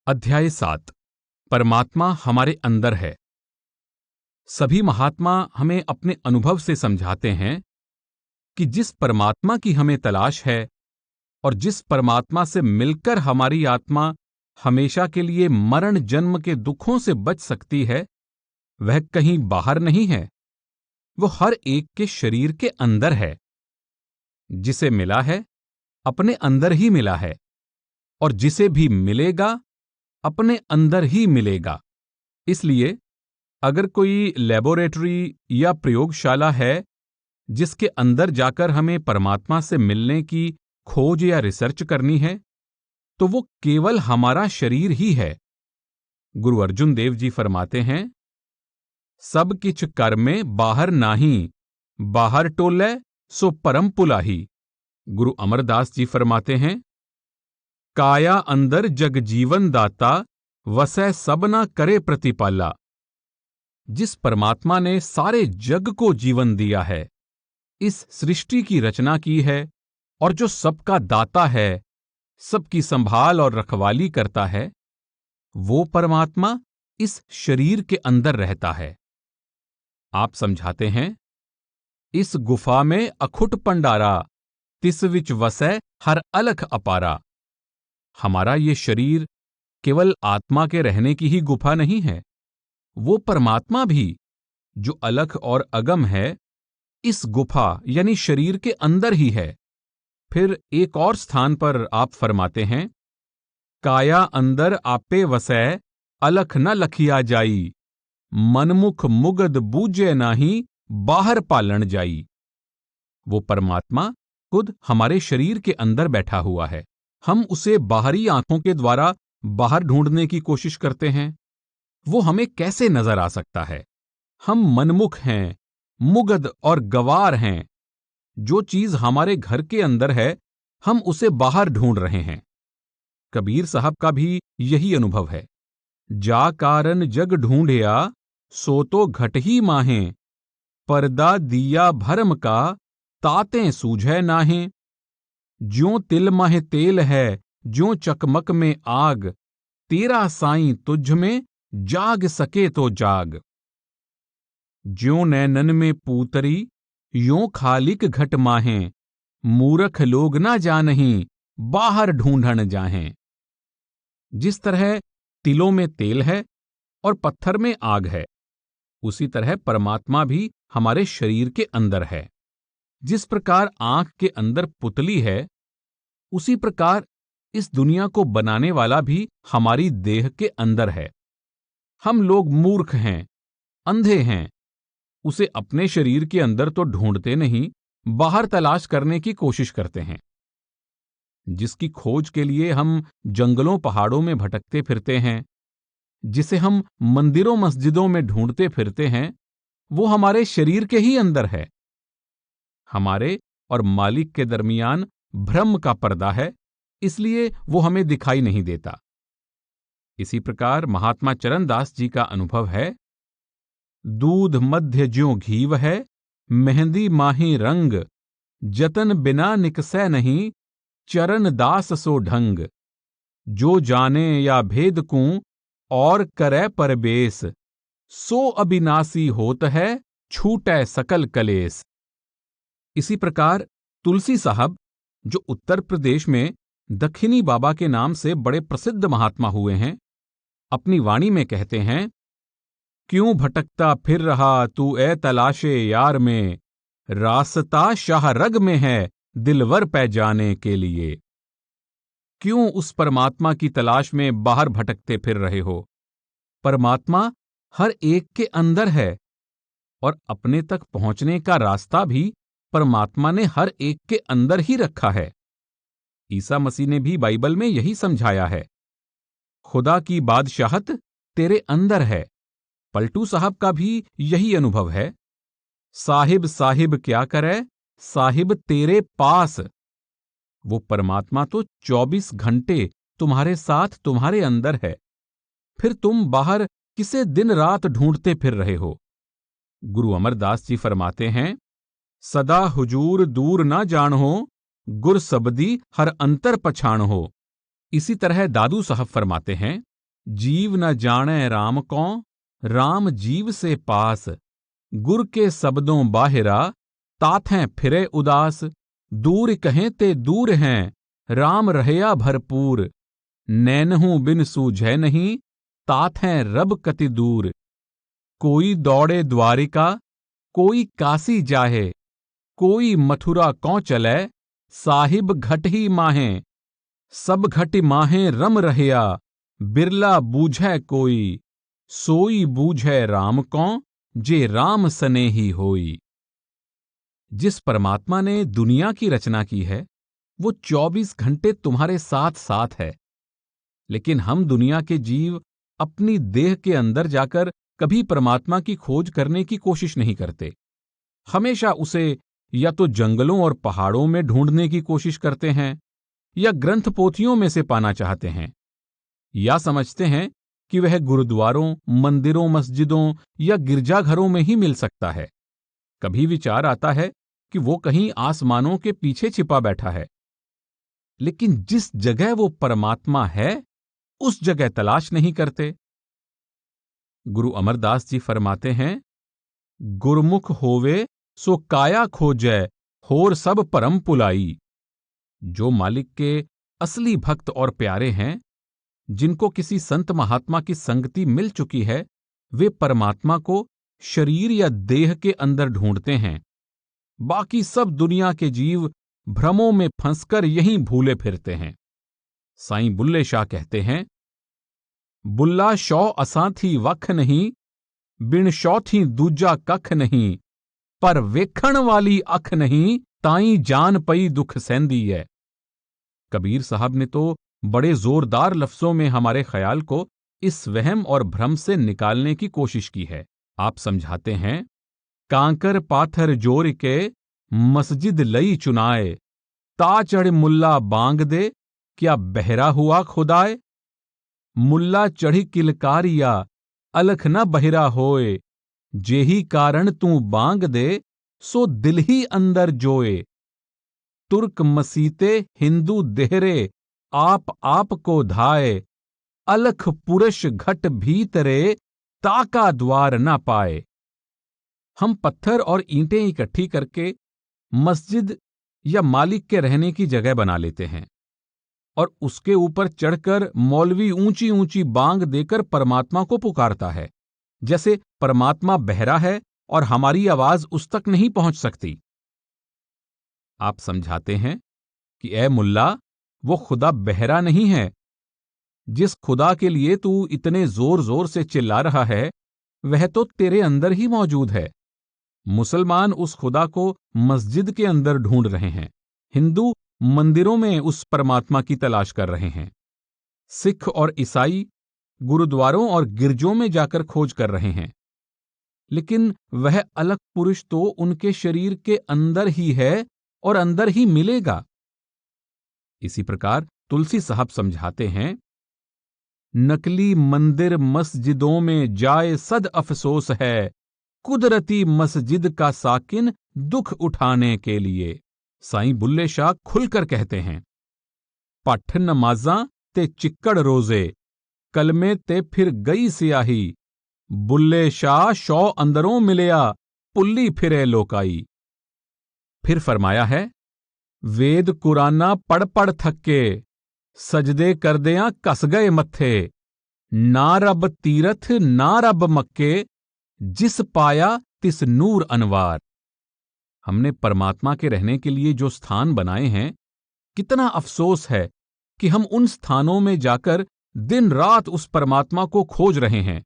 अध्याय 7। परमात्मा हमारे अंदर है। सभी महात्मा हमें अपने अनुभव से समझाते हैं कि जिस परमात्मा की हमें तलाश है और जिस परमात्मा से मिलकर हमारी आत्मा हमेशा के लिए मरण जन्म के दुखों से बच सकती है, वह कहीं बाहर नहीं है। वो हर एक के शरीर के अंदर है। जिसे मिला है अपने अंदर ही मिला है, और जिसे भी मिलेगा अपने अंदर ही मिलेगा। इसलिए अगर कोई लैबोरेटरी या प्रयोगशाला है जिसके अंदर जाकर हमें परमात्मा से मिलने की खोज या रिसर्च करनी है, तो वो केवल हमारा शरीर ही है। गुरु अर्जुन देव जी फरमाते हैं, सब किछ कर में बाहर नाही, बाहर टोलै सो परम पुलाही। गुरु अमरदास जी फरमाते हैं, काया अंदर जग जीवन दाता, वसै सबना करे प्रतिपाला। जिस परमात्मा ने सारे जग को जीवन दिया है, इस सृष्टि की रचना की है और जो सबका दाता है, सबकी संभाल और रखवाली करता है, वो परमात्मा इस शरीर के अंदर रहता है। आप समझाते हैं, इस गुफा में अखुट पंडारा, तिस विच वसै हर अलख अपारा। हमारा ये शरीर केवल आत्मा के रहने की ही गुफा नहीं है, वो परमात्मा भी, जो अलख और अगम है, इस गुफा यानी शरीर के अंदर ही है। फिर एक और स्थान पर आप फरमाते हैं, काया अंदर आपे वसै, अलख न लखिया जाई, मनमुख मुगद बूझे नाही, बाहर पालन जाई। वो परमात्मा खुद हमारे शरीर के अंदर बैठा हुआ है। हम उसे बाहरी आंखों के द्वारा बाहर ढूंढने की कोशिश करते हैं। वो हमें कैसे नजर आ सकता है? हम मनमुख हैं, मुगद और गवार हैं। जो चीज हमारे घर के अंदर है, हम उसे बाहर ढूंढ रहे हैं। कबीर साहब का भी यही अनुभव है। जा कारण जग ढूंढिया, सो तो घट ही माहें, पर्दा दिया भरम का, तातें सूझै नाहें। ज्यों तिल माहे तेल है, ज्यों चकमक में आग, तेरा साईं तुझ में जाग सके तो जाग। ज्यों नैनन में पूतरी, यों खालिक घट माहें, मूरख लोग ना जानहीं, बाहर ढूंढन जाहें। जिस तरह तिलों में तेल है और पत्थर में आग है, उसी तरह परमात्मा भी हमारे शरीर के अंदर है। जिस प्रकार आंख के अंदर पुतली है, उसी प्रकार इस दुनिया को बनाने वाला भी हमारी देह के अंदर है। हम लोग मूर्ख हैं, अंधे हैं। उसे अपने शरीर के अंदर तो ढूंढते नहीं, बाहर तलाश करने की कोशिश करते हैं। जिसकी खोज के लिए हम जंगलों पहाड़ों में भटकते फिरते हैं, जिसे हम मंदिरों मस्जिदों में ढूंढते फिरते हैं, वो हमारे शरीर के ही अंदर है। हमारे और मालिक के दरमियान भ्रम का पर्दा है, इसलिए वो हमें दिखाई नहीं देता। इसी प्रकार महात्मा चरणदास जी का अनुभव है, दूध मध्य ज्यों घीव है, मेहंदी माही रंग, जतन बिना निकसै नहीं, चरण दास सो ढंग। जो जाने या भेद कूं, और करे परबेस, सो अविनाशी होत है, छूटै सकल कलेस। इसी प्रकार तुलसी साहब, जो उत्तर प्रदेश में दक्षिणी बाबा के नाम से बड़े प्रसिद्ध महात्मा हुए हैं, अपनी वाणी में कहते हैं, क्यों भटकता फिर रहा तू ए तलाशे यार में, रास्ता शाह रग में है, दिलवर पै जाने के लिए। क्यों उस परमात्मा की तलाश में बाहर भटकते फिर रहे हो? परमात्मा हर एक के अंदर है, और अपने तक पहुंचने का रास्ता भी परमात्मा ने हर एक के अंदर ही रखा है। ईसा मसीह ने भी बाइबल में यही समझाया है, खुदा की बादशाहत तेरे अंदर है। पलटू साहब का भी यही अनुभव है, साहिब साहिब क्या करे, साहिब तेरे पास। वो परमात्मा तो 24 घंटे तुम्हारे साथ तुम्हारे अंदर है, फिर तुम बाहर किसे दिन रात ढूंढते फिर रहे हो? गुरु अमरदास जी फरमाते हैं, सदा हुजूर दूर ना जानो, गुर सबदी हर अंतर पछाण हो। इसी तरह दादू साहब फरमाते हैं, जीव न जाने राम को, राम जीव से पास। गुर के शब्दों बाहिरा, ताथें फिरे उदास। दूर कहें ते दूर हैं, राम रहया भरपूर। नैनहू बिन सूझै नहीं, ताथें रब कति दूर। कोई दौड़े द्वारिका, कोई काशी जाहे। कोई मथुरा कौ चलै, साहिब घट ही माहें। सब घट माहें रम रहया, बिरला बूझै कोई। सोई बूझै राम को, जे राम सनेही होई। जिस परमात्मा ने दुनिया की रचना की है, वो 24 घंटे तुम्हारे साथ साथ है। लेकिन हम दुनिया के जीव अपनी देह के अंदर जाकर कभी परमात्मा की खोज करने की कोशिश नहीं करते। हमेशा उसे या तो जंगलों और पहाड़ों में ढूंढने की कोशिश करते हैं, या ग्रंथ पोथियों में से पाना चाहते हैं, या समझते हैं कि वह गुरुद्वारों, मंदिरों, मस्जिदों या गिरजाघरों में ही मिल सकता है। कभी विचार आता है कि वो कहीं आसमानों के पीछे छिपा बैठा है। लेकिन जिस जगह वो परमात्मा है, उस जगह तलाश नहीं करते। गुरु अमरदास जी फरमाते हैं, गुरमुख होवे सो काया खोजै, होर सब परम पुलाई। जो मालिक के असली भक्त और प्यारे हैं, जिनको किसी संत महात्मा की संगति मिल चुकी है, वे परमात्मा को शरीर या देह के अंदर ढूंढते हैं। बाकी सब दुनिया के जीव भ्रमों में फंसकर यहीं भूले फिरते हैं। साईं बुल्ले शाह कहते हैं, बुल्ला शौ असां थी वख नहीं, बिन शौ थी दूजा कख नहीं। पर वेखण वाली अख नहीं, ताई जान पई दुख सैंदी है। कबीर साहब ने तो बड़े जोरदार लफ्जों में हमारे ख्याल को इस वहम और भ्रम से निकालने की कोशिश की है। आप समझाते हैं, कांकर पाथर जोर के मस्जिद लई चुनाए। ता चढ़ मुल्ला बांग दे, क्या बहरा हुआ खुदाए। मुल्ला चढ़ी किलकारिया, अलख न बहिरा होए। जेही कारण तू बांग दे, सो दिल ही अंदर जोए। तुर्क मसीते हिंदू देहरे, आप को धाए। अलख पुरुष घट भीतरे, ताका द्वार न पाए। हम पत्थर और ईंटें इकट्ठी करके मस्जिद या मालिक के रहने की जगह बना लेते हैं, और उसके ऊपर चढ़कर मौलवी ऊंची ऊंची बांग देकर परमात्मा को पुकारता है, जैसे परमात्मा बहरा है और हमारी आवाज उस तक नहीं पहुंच सकती। आप समझाते हैं कि ए मुल्ला, वो खुदा बहरा नहीं है। जिस खुदा के लिए तू इतने जोर जोर से चिल्ला रहा है, वह तो तेरे अंदर ही मौजूद है। मुसलमान उस खुदा को मस्जिद के अंदर ढूंढ रहे हैं, हिंदू मंदिरों में उस परमात्मा की तलाश कर रहे हैं, सिख और ईसाई गुरुद्वारों और गिरजों में जाकर खोज कर रहे हैं। लेकिन वह अलग पुरुष तो उनके शरीर के अंदर ही है और अंदर ही मिलेगा। इसी प्रकार तुलसी साहब समझाते हैं, नकली मंदिर मस्जिदों में जाए सद अफसोस है। कुदरती मस्जिद का साकिन दुख उठाने के लिए। साईं बुल्ले शाह खुलकर कहते हैं, पठ नमाज़ां ते चिक्कड़ रोजे, कलमे ते फिर गई सियाही। बुल्ले शाह शौ अंदरों मिलया, पुल्ली फिरे लोकाई। फिर फरमाया है, वेद कुराना पढ़ पढ़ थके, सजदे करदियां कस गए मत्थे। ना रब तीरथ ना रब मक्के, जिस पाया तिस नूर अनवार। हमने परमात्मा के रहने के लिए जो स्थान बनाए हैं, कितना अफसोस है कि हम उन स्थानों में जाकर दिन रात उस परमात्मा को खोज रहे हैं,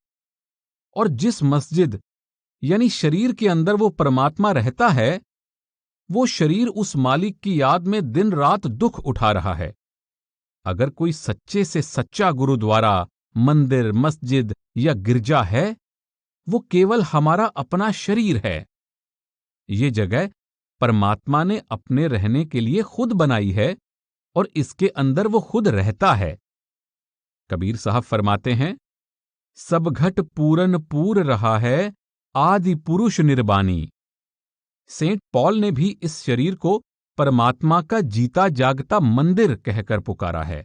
और जिस मस्जिद यानी शरीर के अंदर वो परमात्मा रहता है, वो शरीर उस मालिक की याद में दिन रात दुख उठा रहा है। अगर कोई सच्चे से सच्चा गुरुद्वारा, मंदिर, मस्जिद या गिरजा है, वो केवल हमारा अपना शरीर है। ये जगह परमात्मा ने अपने रहने के लिए खुद बनाई है, और इसके अंदर वो खुद रहता है। कबीर साहब फरमाते हैं, सब घट पूरन पूर रहा है, आदि पुरुष निर्बानी। सेंट पॉल ने भी इस शरीर को परमात्मा का जीता जागता मंदिर कहकर पुकारा है।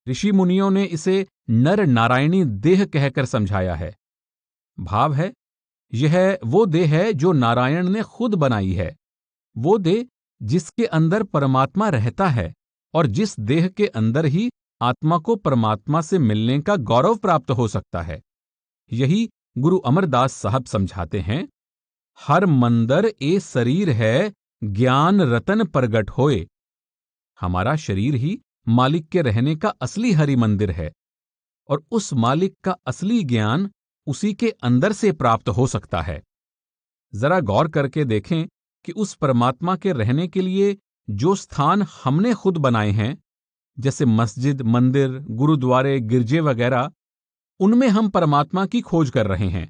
ऋषि मुनियों ने इसे नर नारायणी देह कहकर समझाया है। भाव है, यह वो देह है जो नारायण ने खुद बनाई है, वो देह जिसके अंदर परमात्मा रहता है और जिस देह के अंदर ही आत्मा को परमात्मा से मिलने का गौरव प्राप्त हो सकता है। यही गुरु अमरदास साहब समझाते हैं, हर मंदर ए शरीर है, ज्ञान रतन प्रगट होए। हमारा शरीर ही मालिक के रहने का असली हरि मंदिर है और उस मालिक का असली ज्ञान उसी के अंदर से प्राप्त हो सकता है। जरा गौर करके देखें कि उस परमात्मा के रहने के लिए जो स्थान हमने खुद बनाए हैं, जैसे मस्जिद, मंदिर, गुरुद्वारे, गिरजे वगैरह, उनमें हम परमात्मा की खोज कर रहे हैं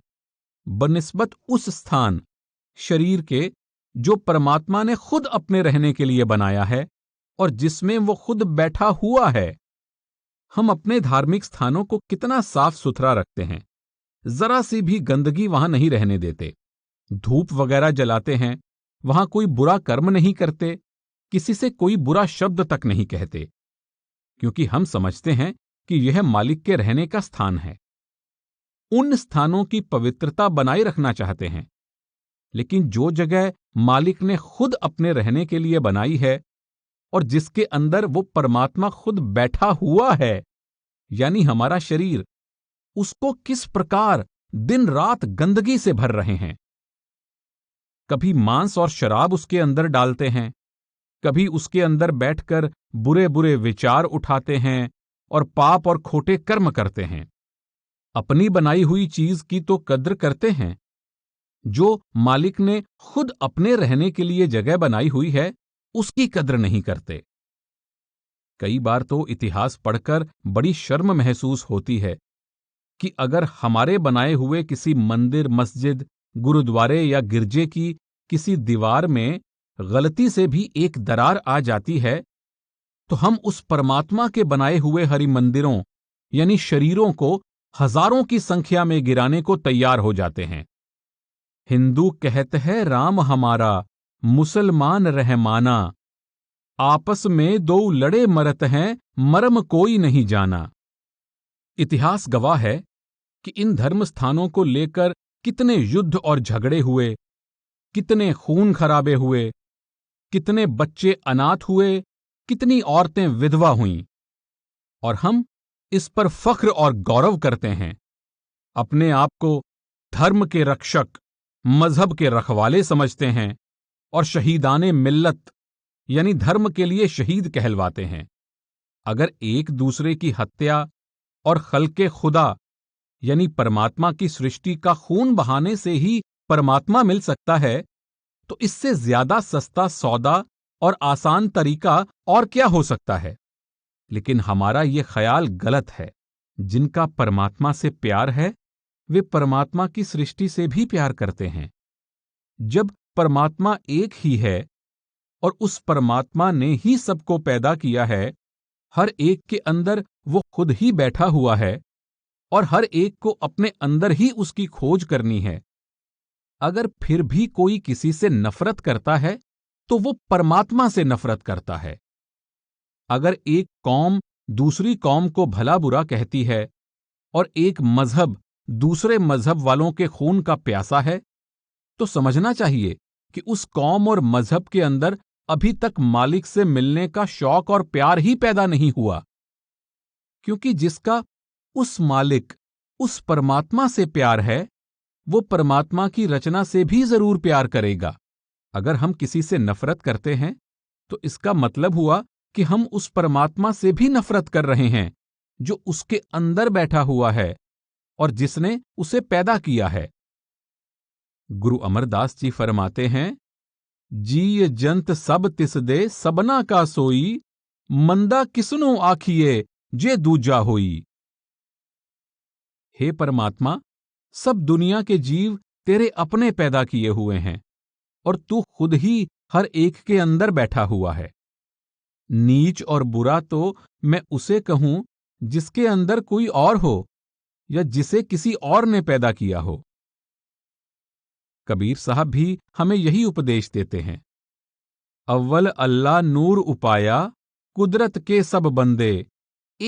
बनिस्बत उस स्थान शरीर के जो परमात्मा ने खुद अपने रहने के लिए बनाया है और जिसमें वो खुद बैठा हुआ है। हम अपने धार्मिक स्थानों को कितना साफ सुथरा रखते हैं, जरा सी भी गंदगी वहां नहीं रहने देते, धूप वगैरह जलाते हैं, वहां कोई बुरा कर्म नहीं करते, किसी से कोई बुरा शब्द तक नहीं कहते, क्योंकि हम समझते हैं कि यह मालिक के रहने का स्थान है। उन स्थानों की पवित्रता बनाए रखना चाहते हैं, लेकिन जो जगह मालिक ने खुद अपने रहने के लिए बनाई है और जिसके अंदर वो परमात्मा खुद बैठा हुआ है, यानी हमारा शरीर, उसको किस प्रकार दिन रात गंदगी से भर रहे हैं। कभी मांस और शराब उसके अंदर डालते हैं, कभी उसके अंदर बैठकर बुरे बुरे विचार उठाते हैं और पाप और खोटे कर्म करते हैं। अपनी बनाई हुई चीज की तो कद्र करते हैं, जो मालिक ने खुद अपने रहने के लिए जगह बनाई हुई है उसकी कद्र नहीं करते। कई बार तो इतिहास पढ़कर बड़ी शर्म महसूस होती है कि अगर हमारे बनाए हुए किसी मंदिर, मस्जिद, गुरुद्वारे या गिरजे की किसी दीवार में गलती से भी एक दरार आ जाती है, तो हम उस परमात्मा के बनाए हुए हरि मंदिरों यानी शरीरों को हजारों की संख्या में गिराने को तैयार हो जाते हैं। हिंदू कहते हैं राम हमारा, मुसलमान रहमाना, आपस में दो लड़े मरत हैं, मरम कोई नहीं जाना। इतिहास गवाह है कि इन धर्म स्थानों को लेकर कितने युद्ध और झगड़े हुए, कितने खून खराबे हुए, कितने बच्चे अनाथ हुए, कितनी औरतें विधवा हुईं, और हम इस पर फख्र और गौरव करते हैं। अपने आप को धर्म के रक्षक, मजहब के रखवाले समझते हैं और शहीदाने मिल्लत यानी धर्म के लिए शहीद कहलवाते हैं। अगर एक दूसरे की हत्या और खल्के खुदा यानी परमात्मा की सृष्टि का खून बहाने से ही परमात्मा मिल सकता है, तो इससे ज्यादा सस्ता सौदा और आसान तरीका और क्या हो सकता है। लेकिन हमारा यह ख्याल गलत है। जिनका परमात्मा से प्यार है, वे परमात्मा की सृष्टि से भी प्यार करते हैं। जब परमात्मा एक ही है और उस परमात्मा ने ही सबको पैदा किया है, हर एक के अंदर वो खुद ही बैठा हुआ है और हर एक को अपने अंदर ही उसकी खोज करनी है। अगर फिर भी कोई किसी से नफरत करता है, तो वो परमात्मा से नफरत करता है। अगर एक कौम दूसरी कौम को भला बुरा कहती है और एक मजहब दूसरे मजहब वालों के खून का प्यासा है, तो समझना चाहिए कि उस कौम और मजहब के अंदर अभी तक मालिक से मिलने का शौक और प्यार ही पैदा नहीं हुआ, क्योंकि जिसका उस मालिक, उस परमात्मा से प्यार है, वो परमात्मा की रचना से भी जरूर प्यार करेगा। अगर हम किसी से नफरत करते हैं, तो इसका मतलब हुआ कि हम उस परमात्मा से भी नफरत कर रहे हैं जो उसके अंदर बैठा हुआ है और जिसने उसे पैदा किया है। गुरु अमरदास जी फरमाते हैं, जी जंत सब तिस दे सबना का सोई, मंदा किसनो आखिए जे दूजा होई। हे परमात्मा, सब दुनिया के जीव तेरे अपने पैदा किए हुए हैं और तू खुद ही हर एक के अंदर बैठा हुआ है। नीच और बुरा तो मैं उसे कहूं जिसके अंदर कोई और हो या जिसे किसी और ने पैदा किया हो। कबीर साहब भी हमें यही उपदेश देते हैं, अव्वल अल्लाह नूर उपाया, कुदरत के सब बंदे,